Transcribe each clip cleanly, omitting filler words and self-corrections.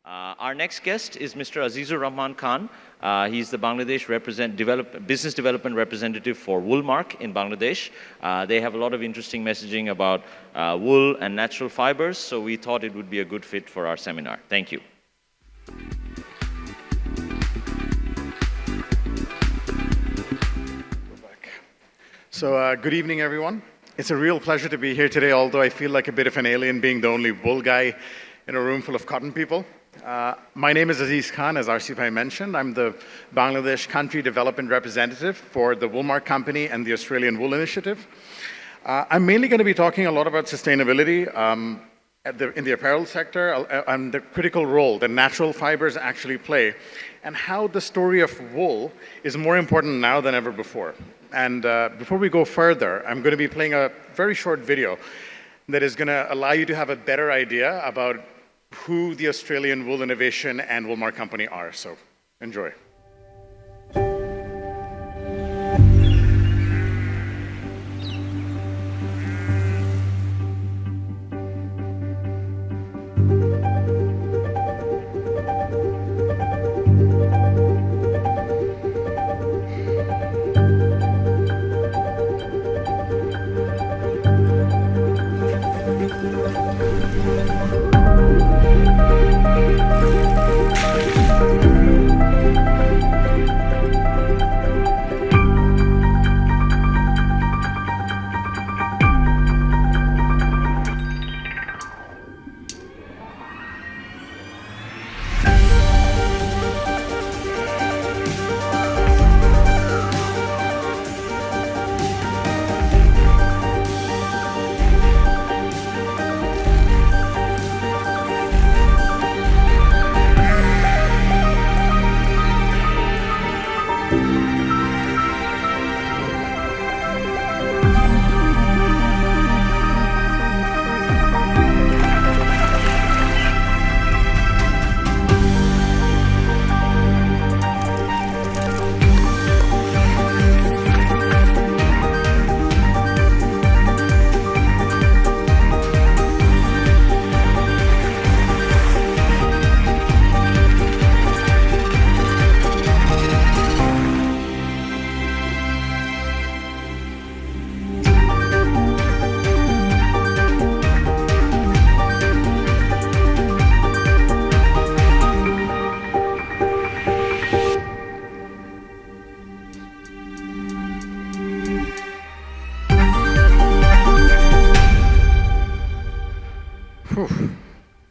Our next guest is Mr. Azizur Rahman Khan. He's the Bangladesh business development representative for Woolmark in Bangladesh. They have a lot of interesting messaging about wool and natural fibers, so we thought it would be a good fit for our seminar. Thank you. So good evening, everyone. It's a real pleasure to be here today, although I feel like a bit of an alien being the only wool guy in a room full of cotton people. My name is Aziz Khan, as Arsipai mentioned. I'm the Bangladesh Country Development Representative for the Woolmark Company and the Australian Wool Initiative. I'm mainly going to be talking a lot about sustainability in the apparel sector and the critical role that natural fibers actually play, and how the story of wool is more important now than ever before. And before we go further, I'm going to be playing a very short video that is going to allow you to have a better idea about who the Australian Wool Innovation and Woolmark Company are. So enjoy.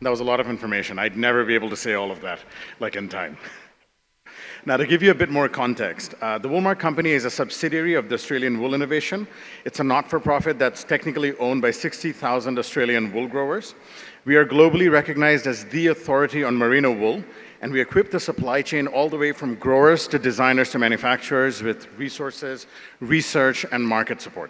That was a lot of information. I'd never be able to say all of that, like in time. Now, to give you a bit more context, the Woolmark Company is a subsidiary of the Australian Wool Innovation. It's a not-for-profit that's technically owned by 60,000 Australian wool growers. We are globally recognized as the authority on merino wool, and we equip the supply chain all the way from growers to designers to manufacturers with resources, research, and market support.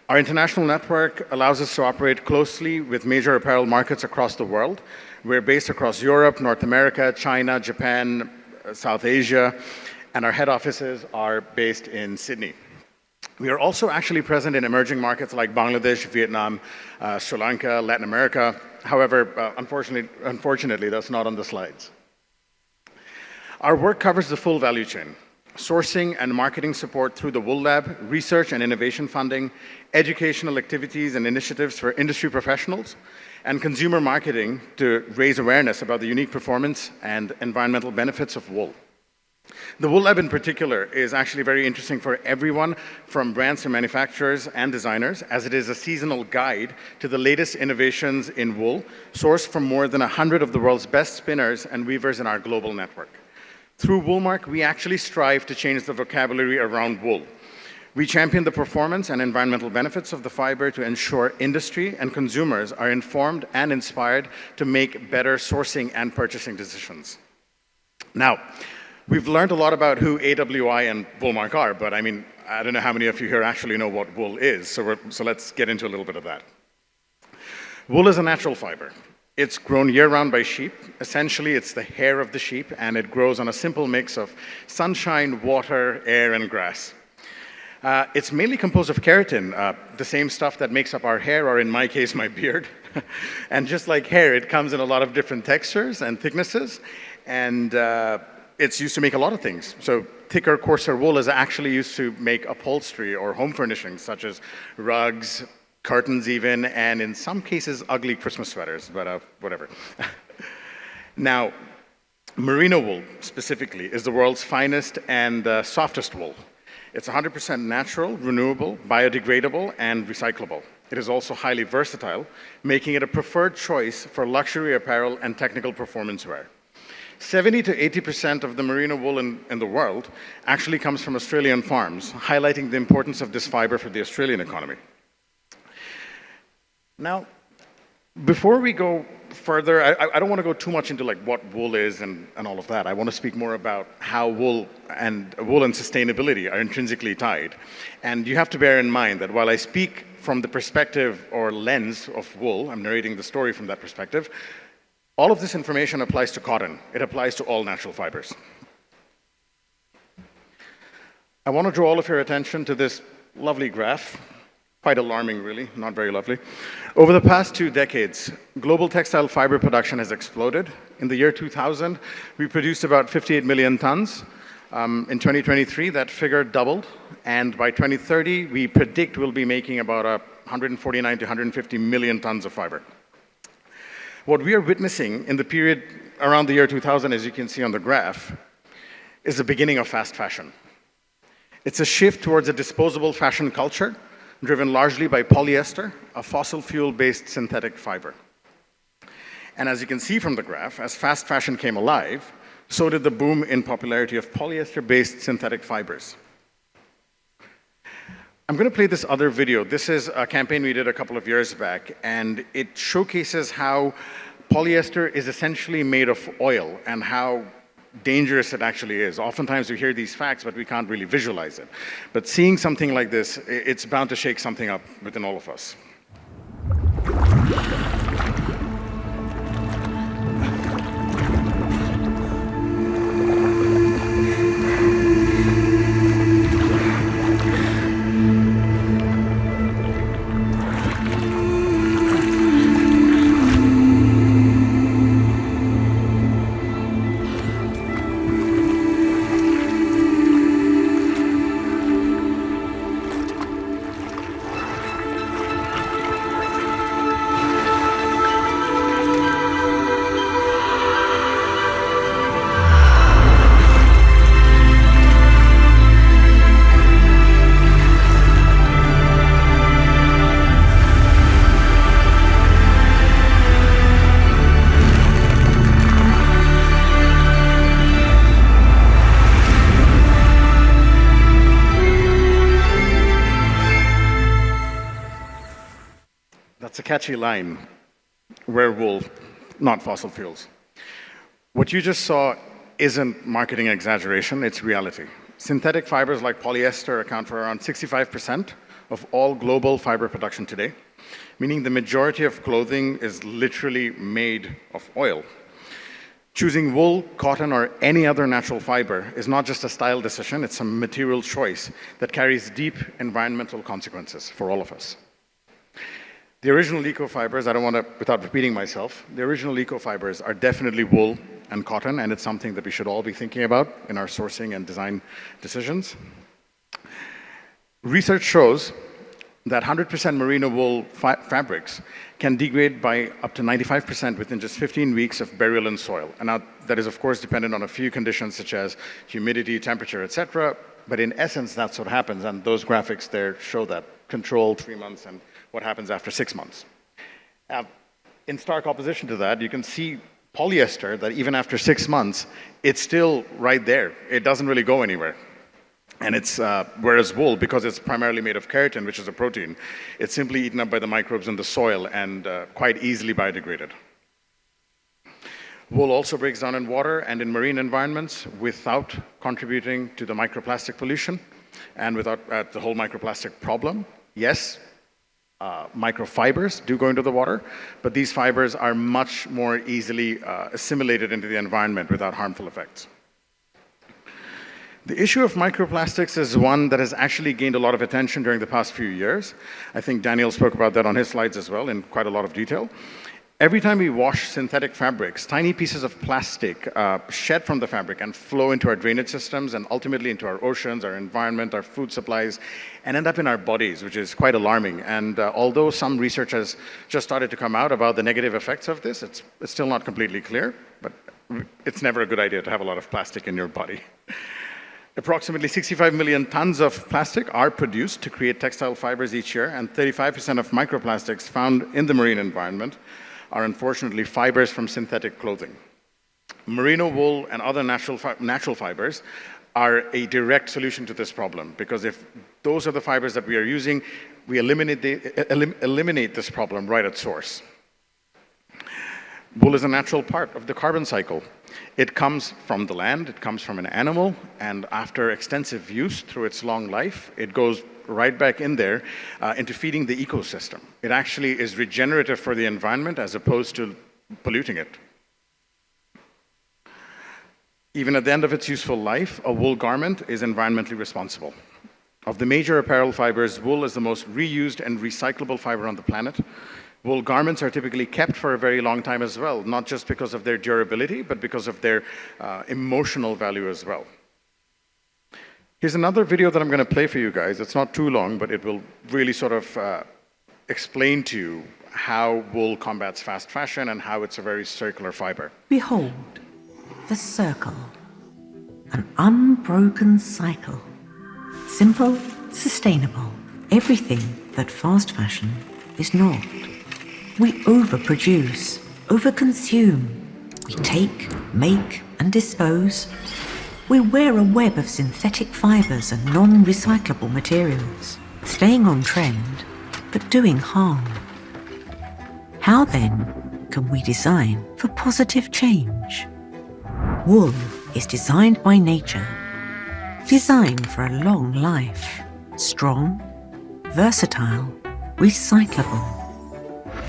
Our international network allows us to operate closely with major apparel markets across the world. We're based across Europe, North America, China, Japan, South Asia, and our head offices are based in Sydney. We are also actually present in emerging markets like Bangladesh, Vietnam, Sri Lanka, Latin America. However, unfortunately, that's not on the slides. Our work covers the full value chain: sourcing and marketing support through the Wool Lab, research and innovation funding, educational activities and initiatives for industry professionals, and consumer marketing to raise awareness about the unique performance and environmental benefits of wool. The Wool Lab in particular is actually very interesting for everyone from brands to manufacturers and designers, as it is a seasonal guide to the latest innovations in wool, sourced from more than 100 of the world's best spinners and weavers in our global network. Through Woolmark, we actually strive to change the vocabulary around wool. We champion the performance and environmental benefits of the fiber to ensure industry and consumers are informed and inspired to make better sourcing and purchasing decisions. Now, we've learned a lot about who AWI and Woolmark are, but I mean, I don't know how many of you here actually know what wool is, so let's get into a little bit of that. Wool is a natural fiber. It's grown year-round by sheep. Essentially, it's the hair of the sheep, and it grows on a simple mix of sunshine, water, air, and grass. It's mainly composed of keratin, the same stuff that makes up our hair, or in my case, my beard. And just like hair, it comes in a lot of different textures and thicknesses, and it's used to make a lot of things. So thicker, coarser wool is actually used to make upholstery or home furnishings, such as rugs, curtains even, and in some cases, ugly Christmas sweaters, but whatever. Now, merino wool, specifically, is the world's finest and softest wool. It's 100% natural, renewable, biodegradable, and recyclable. It is also highly versatile, making it a preferred choice for luxury apparel and technical performance wear. 70 to 80% of the merino wool in the world actually comes from Australian farms, highlighting the importance of this fiber for the Australian economy. Now, before we go further, I don't want to go too much into like what wool is and all of that. I want to speak more about how wool and sustainability are intrinsically tied. And you have to bear in mind that while I speak from the perspective or lens of wool, I'm narrating the story from that perspective, all of this information applies to cotton. It applies to all natural fibers. I want to draw all of your attention to this lovely graph. Quite alarming, really, not very lovely. Over the past 2 decades, global textile fiber production has exploded. In the year 2000, we produced about 58 million tons. In 2023, that figure doubled, and by 2030, we predict we'll be making about 149 to 150 million tons of fiber. What we are witnessing in the period around the year 2000, as you can see on the graph, is the beginning of fast fashion. It's a shift towards a disposable fashion culture, driven largely by polyester, a fossil fuel-based synthetic fiber. And as you can see from the graph, as fast fashion came alive, so did the boom in popularity of polyester-based synthetic fibers. I'm going to play this other video. This is a campaign we did a couple of years back, and it showcases how polyester is essentially made of oil and how dangerous it actually is. Oftentimes we hear these facts, but we can't really visualize it. But seeing something like this, it's bound to shake something up within all of us. Catchy line, wear wool, not fossil fuels. What you just saw isn't marketing exaggeration, it's reality. Synthetic fibers like polyester account for around 65% of all global fiber production today, meaning the majority of clothing is literally made of oil. Choosing wool, cotton, or any other natural fiber is not just a style decision, it's a material choice that carries deep environmental consequences for all of us. The original eco-fibers, I don't want to, without repeating myself, the original eco-fibers are definitely wool and cotton, and it's something that we should all be thinking about in our sourcing and design decisions. Research shows that 100% merino wool fabrics can degrade by up to 95% within just 15 weeks of burial in soil. And now, that is, of course, dependent on a few conditions such as humidity, temperature, etc. But in essence, that's what happens, and those graphics there show that. Control 3 months and what happens after 6 months. In stark opposition to that, you can see polyester that even after 6 months, it's still right there. It doesn't really go anywhere. And it's, whereas wool, because it's primarily made of keratin, which is a protein, it's simply eaten up by the microbes in the soil and quite easily biodegraded. Wool also breaks down in water and in marine environments without contributing to the microplastic pollution and without the whole microplastic problem. Yes, microfibers do go into the water, but these fibers are much more easily assimilated into the environment without harmful effects. The issue of microplastics is one that has actually gained a lot of attention during the past few years. I think Daniel spoke about that on his slides as well in quite a lot of detail. Every time we wash synthetic fabrics, tiny pieces of plastic shed from the fabric and flow into our drainage systems and ultimately into our oceans, our environment, our food supplies, and end up in our bodies, which is quite alarming. And although some research has just started to come out about the negative effects of this, it's still not completely clear, but it's never a good idea to have a lot of plastic in your body. Approximately 65 million tons of plastic are produced to create textile fibers each year, and 35% of microplastics found in the marine environment are unfortunately fibers from synthetic clothing. Merino wool and other natural fibers are a direct solution to this problem, because if those are the fibers that we are using, we eliminate this problem right at source. Wool is a natural part of the carbon cycle. It comes from the land, it comes from an animal, and after extensive use through its long life, it goes right back in there into feeding the ecosystem. It actually is regenerative for the environment as opposed to polluting it. Even at the end of its useful life, a wool garment is environmentally responsible. Of the major apparel fibers, wool is the most reused and recyclable fiber on the planet. Wool garments are typically kept for a very long time as well, not just because of their durability, but because of their emotional value as well. Here's another video that I'm going to play for you guys. It's not too long, but it will really sort of explain to you how wool combats fast fashion and how it's a very circular fiber. Behold, the circle, an unbroken cycle. Simple, sustainable, everything that fast fashion is not. We overproduce, overconsume. We take, make, and dispose. We wear a web of synthetic fibers and non-recyclable materials, staying on trend, but doing harm. How then can we design for positive change? Wool is designed by nature, designed for a long life, strong, versatile, recyclable,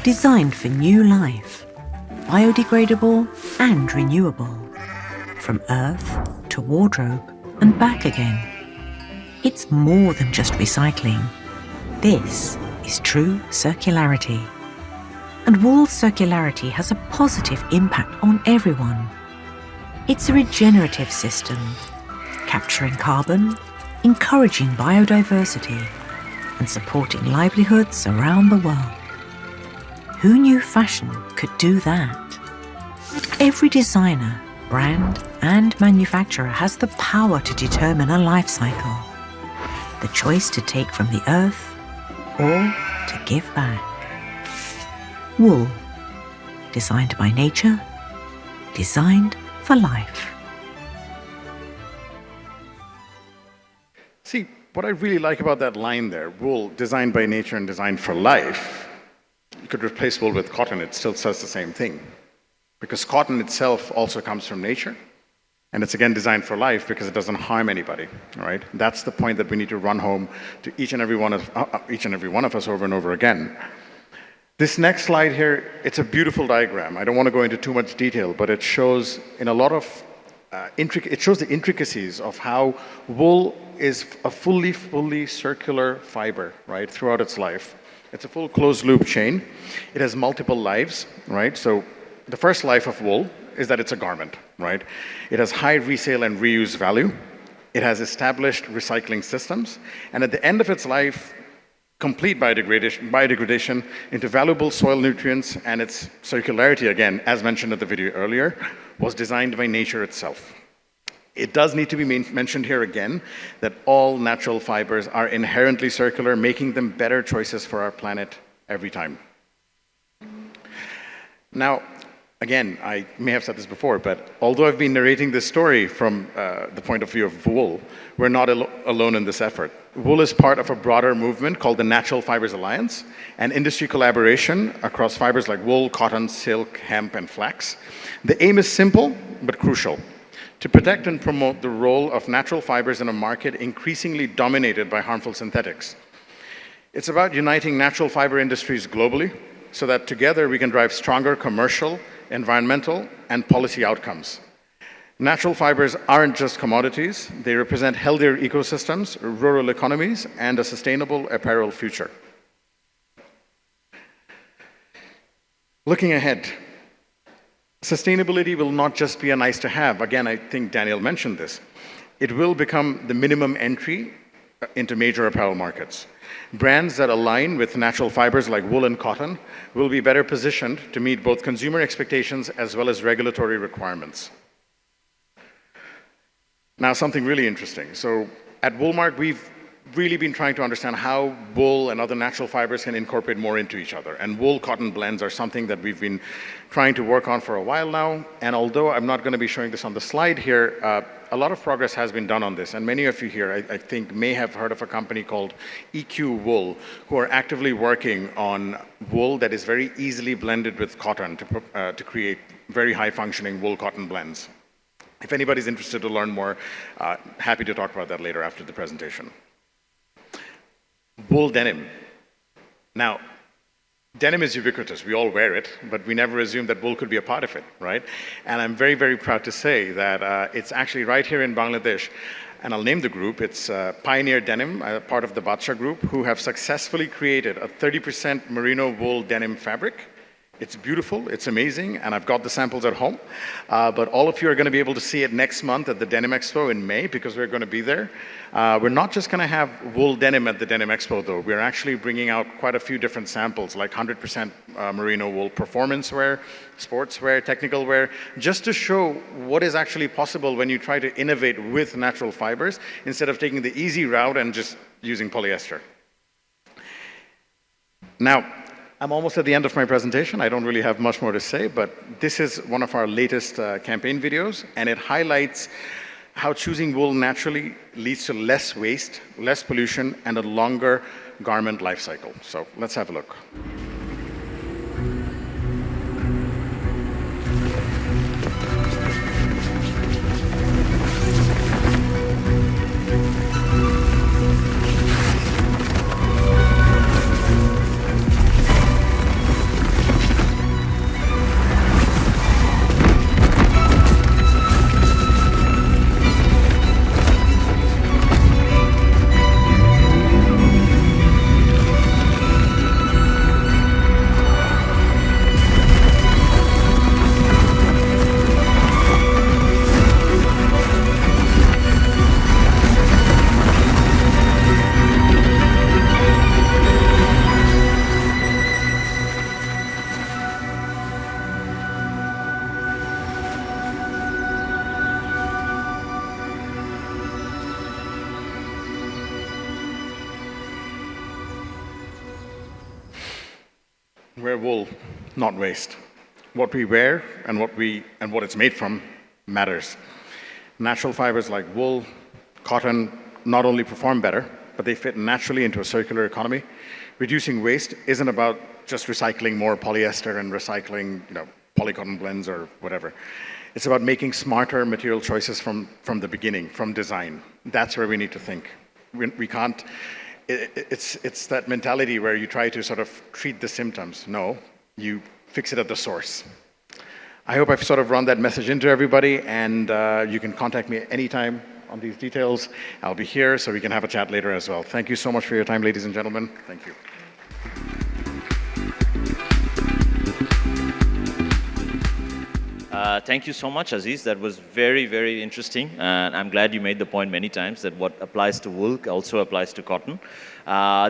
designed for new life, biodegradable and renewable, from earth to wardrobe and back again. It's more than just recycling. This is true circularity. And wool circularity has a positive impact on everyone. It's a regenerative system, capturing carbon, encouraging biodiversity, and supporting livelihoods around the world. Who knew fashion could do that? Every designer, brand, and manufacturer has the power to determine a life cycle, the choice to take from the earth or to give back. Wool, designed by nature, designed for life. See, what I really like about that line there, wool designed by nature and designed for life, you could replace wool with cotton, it still says the same thing. Because cotton itself also comes from nature, and it's again designed for life because it doesn't harm anybody, right? That's the point that we need to run home to each and every one of us over and over again. This next slide here, it's a beautiful diagram. I don't want to go into too much detail, but it shows in a lot of it shows the intricacies of how wool is a fully circular fiber, right, throughout its life. It's a full closed loop chain. It has multiple lives, right? So the first life of wool is that it's a garment, right? It has high resale and reuse value. It has established recycling systems. And at the end of its life, complete biodegradation into valuable soil nutrients, and its circularity, again, as mentioned in the video earlier, was designed by nature itself. It does need to be mentioned here again that all natural fibers are inherently circular, making them better choices for our planet every time. Now, again, I may have said this before, but although I've been narrating this story from the point of view of wool, we're not alone in this effort. Wool is part of a broader movement called the Natural Fibres Alliance, an industry collaboration across fibers like wool, cotton, silk, hemp, and flax. The aim is simple but crucial: to protect and promote the role of natural fibers in a market increasingly dominated by harmful synthetics. It's about uniting natural fiber industries globally so that together we can drive stronger commercial, environmental, and policy outcomes. Natural fibers aren't just commodities, they represent healthier ecosystems, rural economies, and a sustainable apparel future. Looking ahead, sustainability will not just be a nice to have. Again, I think Daniel mentioned this. It will become the minimum entry into major apparel markets. Brands that align with natural fibers like wool and cotton will be better positioned to meet both consumer expectations as well as regulatory requirements. Now, something really interesting. So at Woolmark, we've really been trying to understand how wool and other natural fibers can incorporate more into each other. And wool-cotton blends are something that we've been trying to work on for a while now. And although I'm not going to be showing this on the slide here, a lot of progress has been done on this. And many of you here, I think, may have heard of a company called EQ Wool, who are actively working on wool that is very easily blended with cotton to create very high-functioning wool-cotton blends. If anybody's interested to learn more, happy to talk about that later after the presentation. Wool denim. Now, denim is ubiquitous. We all wear it, but we never assumed that wool could be a part of it, right? And I'm very, very proud to say that it's actually right here in Bangladesh, and I'll name the group. It's Pioneer Denim, part of the Batsha Group, who have successfully created a 30% merino wool denim fabric. It's beautiful, it's amazing, and I've got the samples at home. But all of you are going to be able to see it next month at the Denim Expo in May, because we're going to be there. We're not just going to have wool denim at the Denim Expo, though. We're actually bringing out quite a few different samples, like 100% merino wool performance wear, sports wear, technical wear, just to show what is actually possible when you try to innovate with natural fibers, instead of taking the easy route and just using polyester. Now, I'm almost at the end of my presentation. I don't really have much more to say, but this is one of our latest campaign videos, and it highlights how choosing wool naturally leads to less waste, less pollution, and a longer garment life cycle. So let's have a look. Wear wool, not waste. What we wear and what it's made from matters. Natural fibers like wool, cotton not only perform better, but they fit naturally into a circular economy. Reducing waste isn't about just recycling more polyester and recycling, polycotton blends or whatever. It's about making smarter material choices from the beginning, from design. That's where we need to think. We can't. It's that mentality where you try to sort of treat the symptoms. No, you fix it at the source. I hope I've sort of run that message into everybody, and you can contact me anytime on these details. I'll be here, so we can have a chat later as well. Thank you so much for your time, ladies and gentlemen. Thank you. Thank you so much, Aziz. That was very, very interesting. And I'm glad you made the point many times that what applies to wool also applies to cotton.